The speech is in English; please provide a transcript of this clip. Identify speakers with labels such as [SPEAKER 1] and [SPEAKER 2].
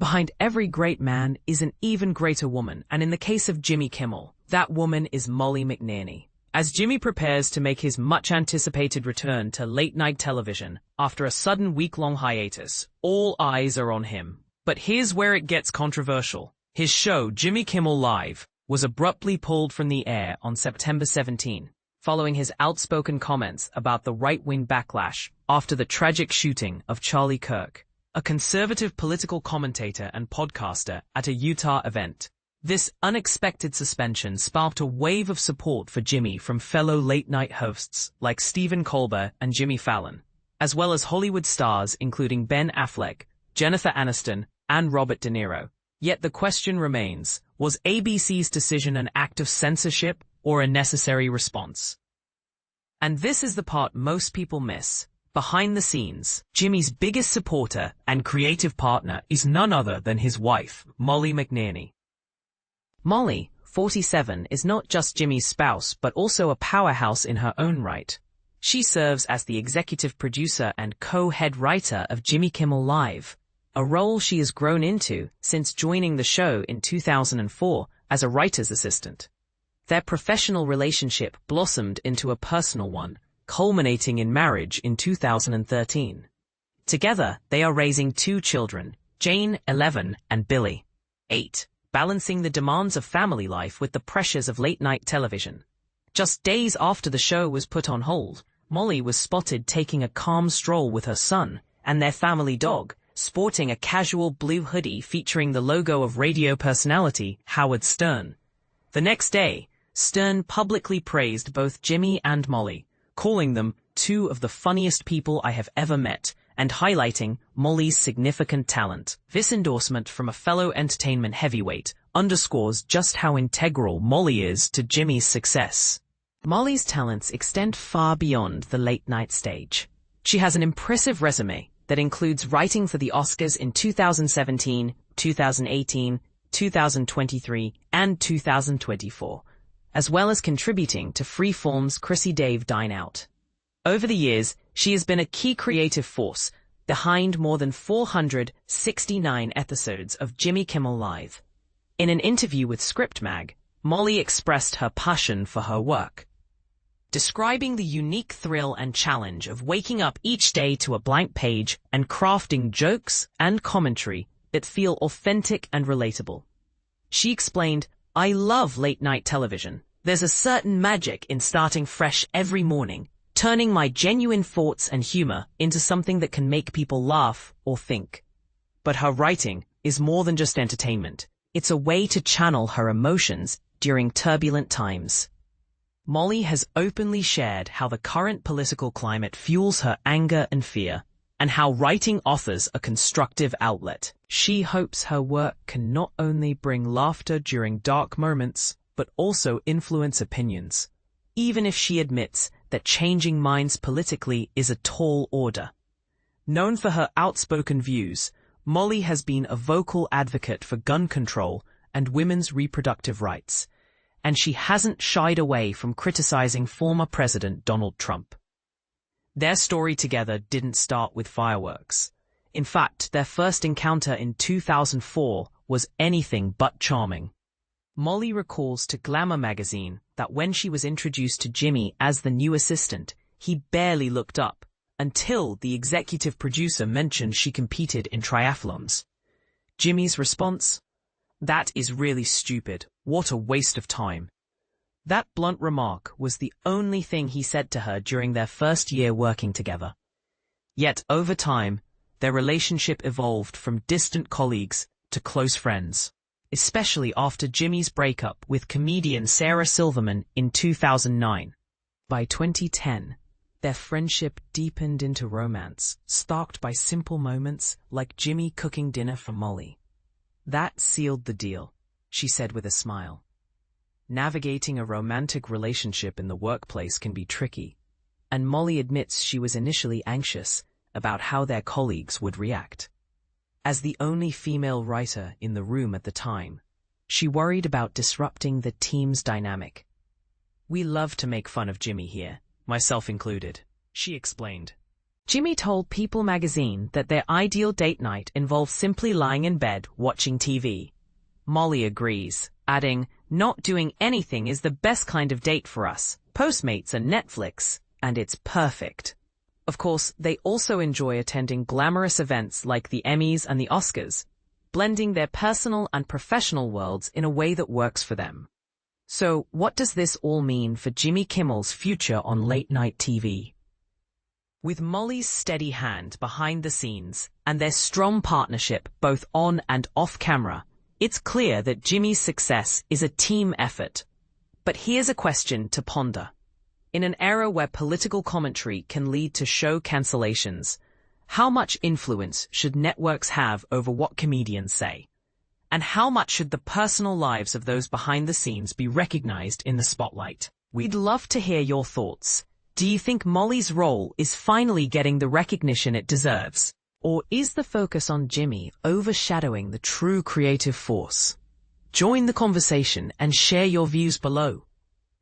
[SPEAKER 1] Behind every great man is an even greater woman, and in the case of Jimmy Kimmel, that woman is Molly McNearney. As Jimmy prepares to make his much-anticipated return to late-night television after a sudden week-long hiatus, all eyes are on him. But here's where it gets controversial. His show, Jimmy Kimmel Live, was abruptly pulled from the air on September 17, following his outspoken comments about the right-wing backlash after the tragic shooting of Charlie Kirk, a conservative political commentator and podcaster at a Utah event. This unexpected suspension sparked a wave of support for Jimmy from fellow late-night hosts like Stephen Colbert and Jimmy Fallon, as well as Hollywood stars including Ben Affleck, Jennifer Aniston, and Robert De Niro. Yet the question remains, was ABC's decision an act of censorship or a necessary response? And this is the part most people miss. Behind the scenes, Jimmy's biggest supporter and creative partner is none other than his wife, Molly McNearney. Molly, 47, is not just Jimmy's spouse but also a powerhouse in her own right. She serves as the executive producer and co-head writer of Jimmy Kimmel Live, a role she has grown into since joining the show in 2004 as a writer's assistant. Their professional relationship blossomed into a personal one, culminating in marriage in 2013. Together, they are raising 2 children, Jane, 11, and Billy, 8, balancing the demands of family life with the pressures of late-night television. Just days after the show was put on hold, Molly was spotted taking a calm stroll with her son and their family dog, sporting a casual blue hoodie featuring the logo of radio personality Howard Stern. The next day, Stern publicly praised both Jimmy and Molly, calling them 2 of the funniest people I have ever met, and highlighting Molly's significant talent. This endorsement from a fellow entertainment heavyweight underscores just how integral Molly is to Jimmy's success. Molly's talents extend far beyond the late-night stage. She has an impressive resume that includes writing for the Oscars in 2017, 2018, 2023, and 2024, as well as contributing to Freeform's Chrissy Dave Dine Out. Over the years, she has been a key creative force behind more than 469 episodes of Jimmy Kimmel Live. In an interview with Script Mag, Molly expressed her passion for her work, describing the unique thrill and challenge of waking up each day to a blank page and crafting jokes and commentary that feel authentic and relatable. She explained, "I love late-night television. There's a certain magic in starting fresh every morning, turning my genuine thoughts and humor into something that can make people laugh or think." But her writing is more than just entertainment. It's a way to channel her emotions during turbulent times. Molly has openly shared how the current political climate fuels her anger and fear, and how writing offers a constructive outlet. She hopes her work can not only bring laughter during dark moments, but also influence opinions, even if she admits that changing minds politically is a tall order. Known for her outspoken views, Molly has been a vocal advocate for gun control and women's reproductive rights, and she hasn't shied away from criticizing former President Donald Trump. Their story together didn't start with fireworks. In fact, their first encounter in 2004 was anything but charming. Molly recalls to Glamour magazine that when she was introduced to Jimmy as the new assistant, he barely looked up, until the executive producer mentioned she competed in triathlons. Jimmy's response? "That is really stupid. What a waste of time." That blunt remark was the only thing he said to her during their first year working together. Yet over time, their relationship evolved from distant colleagues to close friends, especially after Jimmy's breakup with comedian Sarah Silverman in 2009. By 2010, their friendship deepened into romance, sparked by simple moments like Jimmy cooking dinner for Molly. "That sealed the deal," she said with a smile. Navigating a romantic relationship in the workplace can be tricky, and Molly admits she was initially anxious about how their colleagues would react. As the only female writer in the room at the time, she worried about disrupting the team's dynamic. "We love to make fun of Jimmy here, myself included," she explained. Jimmy told People magazine that their ideal date night involves simply lying in bed watching TV. Molly agrees, adding, "Not doing anything is the best kind of date for us. Postmates and Netflix, and it's perfect." Of course, they also enjoy attending glamorous events like the Emmys and the Oscars, blending their personal and professional worlds in a way that works for them. So, what does this all mean for Jimmy Kimmel's future on late-night TV? With Molly's steady hand behind the scenes and their strong partnership both on and off camera, it's clear that Jimmy's success is a team effort. But here's a question to ponder. In an era where political commentary can lead to show cancellations, how much influence should networks have over what comedians say? And how much should the personal lives of those behind the scenes be recognized in the spotlight? We'd love to hear your thoughts. Do you think Molly's role is finally getting the recognition it deserves? Or is the focus on Jimmy overshadowing the true creative force? Join the conversation and share your views below.